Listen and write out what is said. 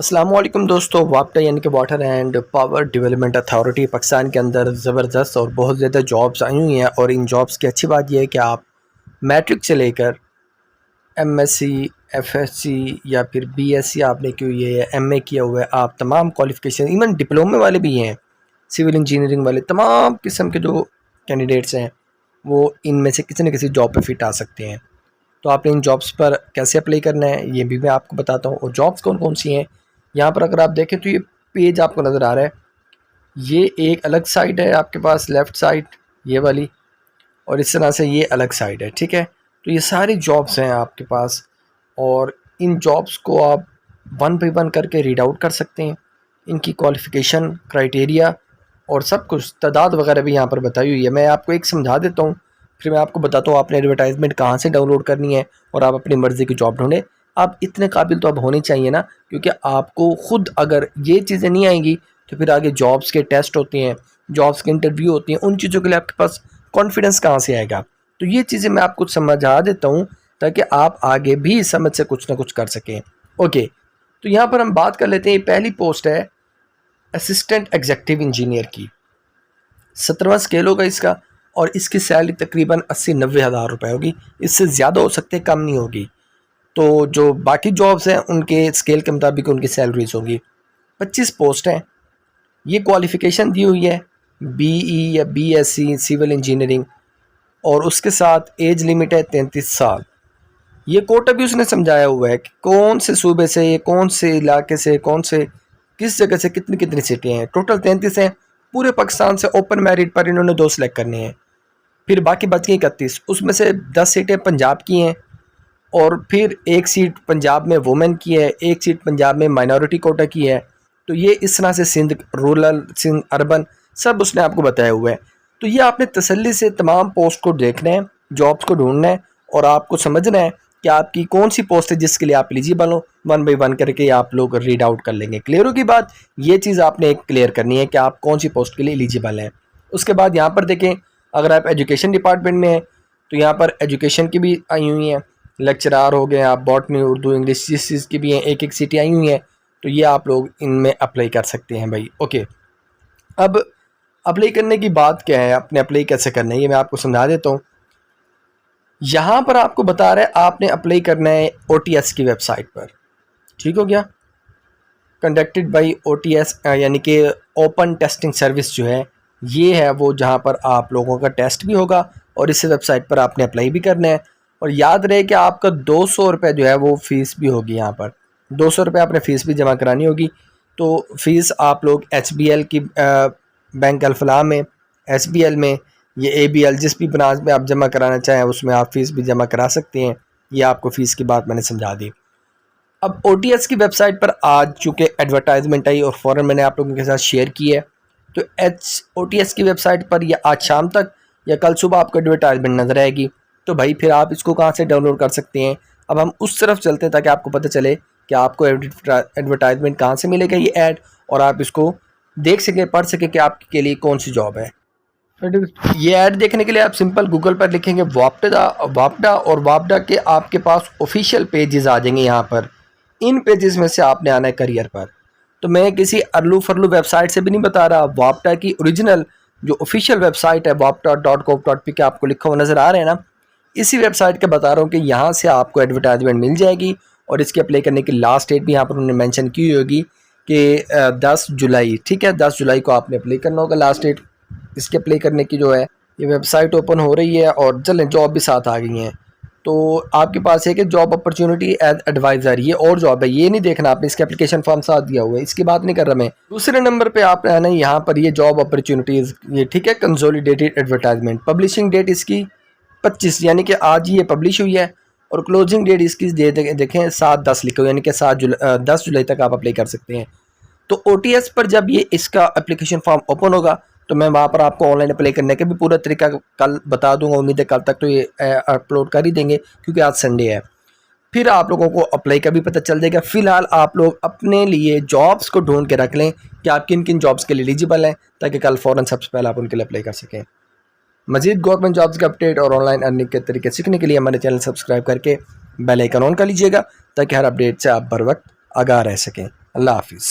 अस्सलाम वालेकुम दोस्तों। वापटा यानी कि water and power development authority Pakistan के अंदर ज़बरदस्त और बहुत ज़्यादा जॉब्स आई हुई हैं। और इन जॉब्स की अच्छी बात यह है कि आप मैट्रिक से लेकर एमएससी, एफएससी या फिर बीएससी आपने की हुई है या एमए किया हुआ है, आप तमाम क्वालिफ़िकेशन, इवन डिप्लोमे वाले भी हैं, सिविल इंजीनियरिंग वाले, तमाम किस्म के जो कैंडिडेट्स हैं वो इनमें से किसी न किसी जॉब पर फिट आ सकते हैं। तो आपने इन जॉब्स पर कैसे अप्लाई करना है ये भी मैं आपको बताता हूँ। और जॉब्स कौन कौन सी हैं यहाँ पर अगर आप देखें तो ये पेज आपको नज़र आ रहा है, ये एक अलग साइड है आपके पास, लेफ़्ट साइड ये वाली, और इस तरह से ये अलग साइड है। ठीक है, तो ये सारी जॉब्स हैं आपके पास और इन जॉब्स को आप वन बाई वन करके रीड आउट कर सकते हैं। इनकी क्वालिफ़िकेशन, क्राइटेरिया और सब कुछ तादाद वगैरह भी यहाँ पर बताई हुई है। मैं आपको एक समझा देता हूँ, फिर मैं आपको बताता हूँ आपने एडवर्टाइजमेंट कहाँ से डाउनलोड करनी है और आप अपनी मर्ज़ी की जॉब ढूंढें। आप इतने काबिल तो अब होने चाहिए ना, क्योंकि आपको ख़ुद अगर ये चीज़ें नहीं आएंगी तो फिर आगे जॉब्स के टेस्ट होते हैं, जॉब्स के इंटरव्यू होती हैं, उन चीज़ों के लिए आपके पास कॉन्फिडेंस कहाँ से आएगा। तो ये चीज़ें मैं आपको समझा देता हूँ ताकि आप आगे भी इस समझ से कुछ ना कुछ कर सकें। ओके, तो यहाँ पर हम बात कर लेते हैं। पहली पोस्ट है असिस्टेंट एग्जीक्यूटिव इंजीनियर की, 17वां स्केल होगा इसका और इसकी सैलरी तकरीबन 80-90 हज़ार रुपये होगी। इससे ज़्यादा हो सकते, कम नहीं होगी। तो जो बाकी जॉब्स हैं उनके स्केल के मुताबिक उनकी सैलरीज होगी। 25 पोस्ट हैं। ये क्वालिफ़िकेशन दी हुई है बीई या बीएससी सिविल इंजीनियरिंग और उसके साथ एज लिमिट है 33 साल। ये कोटा भी उसने समझाया हुआ है कि कौन से सूबे से, कौन से इलाके से, कौन से किस जगह से कितनी कितनी सीटें हैं। टोटल 33 हैं। पूरे पाकिस्तान से ओपन मेरिट पर इन्होंने 2 सिलेक्ट करने हैं। फिर बाकी बच गई 31, उसमें से 10 सीटें पंजाब की हैं और फिर 1 सीट पंजाब में वुमेन की है, 1 सीट पंजाब में माइनॉरिटी कोटा की है। तो ये इस तरह से सिंध रूरल, सिंध अर्बन, सब उसने आपको बताया हुआ है। तो ये आपने तसल्ली से तमाम पोस्ट को देखना है, जॉब्स को ढूंढना है और आपको समझना है कि आपकी कौन सी पोस्ट है जिसके लिए आप एलिजिबल हो। वन बाई वन करके आप लोग रीड आउट कर लेंगे। क्लियर होगी बात? ये चीज़ आपने एक क्लियर करनी है कि आप कौन सी पोस्ट के लिए एलिजिबल हैं। उसके बाद यहाँ पर देखें, अगर आप एजुकेशन डिपार्टमेंट में हैं तो यहाँ पर एजुकेशन की भी आई हुई हैं, लेक्चरार हो गए, आप बॉटनी, उर्दू, इंग्लिश, जिस चीज़ की भी हैं, एक एक सीटें आई हुई हैं। तो ये आप लोग इनमें अप्लाई कर सकते हैं भाई। ओके, अब अप्लाई करने की बात क्या है, आपने अप्लाई कैसे करना है ये मैं आपको समझा देता हूँ। यहाँ पर आपको बता रहा है आपने अप्लाई करना है OTS की वेबसाइट पर। ठीक हो गया, कंडक्टेड बाई OTS यानी कि ओपन टेस्टिंग सर्विस जो है ये है वो, जहाँ पर आप लोगों का टेस्ट भी होगा और इस वेबसाइट पर आपने अप्लाई भी करना है। और याद रहे कि आपका 200 रुपये जो है वो फ़ीस भी होगी। यहाँ पर 200 रुपये आपने फ़ीस भी जमा करानी होगी। तो फ़ीस आप लोग HBL की बैंक अल-फलाह में, SBL में, ये ABL जिस भी ब्रांच में आप जमा कराना चाहें उसमें आप फ़ीस भी जमा करा सकते हैं। ये आपको फ़ीस की बात मैंने समझा दी। अब OTS की वेबसाइट पर आज चूँकि एडवर्टाइजमेंट आई और फ़ौरन मैंने आप लोगों के साथ शेयर की है, तो OTS की वेबसाइट पर या आज शाम तक या कल सुबह आपको एडवर्टाइजमेंट नज़र आएगी। तो भाई फिर आप इसको कहाँ से डाउनलोड कर सकते हैं। अब हम उस तरफ चलते हैं ताकि आपको पता चले कि आपको एडवर्टाइजमेंट कहाँ से मिलेगा, ये ऐड, और आप इसको देख सकें, पढ़ सकें कि आपके लिए कौन सी जॉब है। ये ऐड देखने के लिए आप सिंपल गूगल पर लिखेंगे वापडा और वापडा के आपके पास ऑफिशियल पेजेस आ जाएंगे। यहाँ पर इन पेजेस में से आपने आना है करियर पर। तो मैं किसी अरलू फरलू वेबसाइट से भी नहीं बता रहा, वापडा की ओरिजिनल जो ऑफिशियल वेबसाइट है wapda.gov.pk आपको लिखा हुआ नज़र आ रहा है ना, इसी वेबसाइट का बता रहा हूँ कि यहाँ से आपको एडवर्टाइजमेंट मिल जाएगी। और इसके अप्लाई करने की लास्ट डेट भी यहाँ पर उन्होंने मेंशन की हुई होगी कि 10 जुलाई। ठीक है, 10 जुलाई को आपने अप्लाई करना होगा। लास्ट डेट इसके अप्लाई करने की जो है, ये वेबसाइट ओपन हो रही है और चलें जॉब भी साथ आ गई हैं। तो आपके पास है कि जॉब अपॉर्चुनिटी एज एडवाइज़र, ये और जॉब है, ये नहीं देखना आपने, इसके एप्लीकेशन फॉर्म साथ दिया हुआ है, इसकी बात नहीं कर रहा मैं। दूसरे नंबर पे आप है ना, यहाँ पर ये जॉब अपॉर्चुनिटीज़, ये ठीक है, कंसोलिडेटेड एडवर्टाइजमेंट, पब्लिशिंग डेट इसकी 25 यानी कि आज ये पब्लिश हुई है और क्लोजिंग डेट इसकी देखें 7/10 लिखो, यानी कि 10 जुलाई तक आप अप्लाई कर सकते हैं। तो OTS पर जब ये इसका एप्लीकेशन फॉर्म ओपन होगा तो मैं वहाँ पर आपको ऑनलाइन अप्लाई करने का भी पूरा तरीका कल बता दूंगा। उम्मीद है कल तक तो ये अपलोड कर ही देंगे क्योंकि आज संडे है। फिर आप लोगों को अप्लाई का भी पता चल जाएगा। फ़िलहाल आप लोग अपने लिए जॉब्स को ढूंढ के रख लें कि आप किन किन जॉब्स के लिए एलिजिबल हैं, ताकि कल फ़ौरन सबसे पहले आप उनके लिए अप्लाई कर सकें। मज़ीद गवर्नमेंट जॉब्स के अपडेट और ऑनलाइन अर्निंग के तरीके सीखने के लिए हमारे चैनल सब्सक्राइब करके बेल आइकन ऑन कर लीजिएगा ताकि हर अपडेट से आप बर वक्त आगाह रह सकें। अल्लाह हाफिज़।